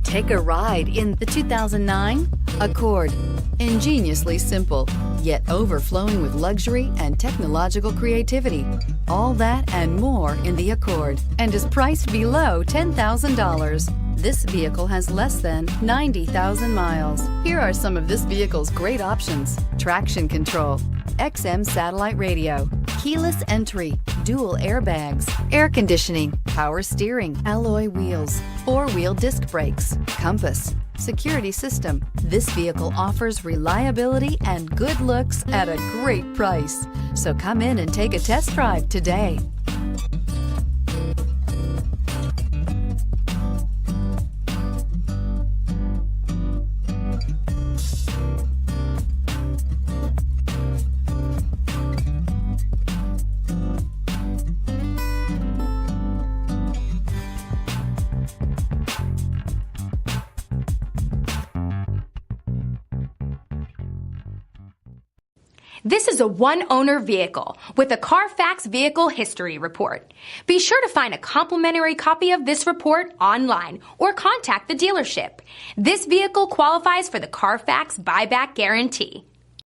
Take a ride in the 2009 Accord. Ingeniously simple, yet overflowing with luxury and technological creativity. All that and more in the Accord, and is priced below $10,000. This vehicle has less than 90,000 miles. Here are some of this vehicle's great options: traction control, XM satellite radio, keyless entry, dual airbags, air conditioning, power steering, alloy wheels, four-wheel disc brakes, compass, security system. This vehicle offers reliability and good looks at a great price. So come in and take a test drive today. This is a one-owner vehicle with a Carfax Vehicle History Report. Be sure to find a complimentary copy of this report online or contact the dealership. This vehicle qualifies for the Carfax Buyback Guarantee.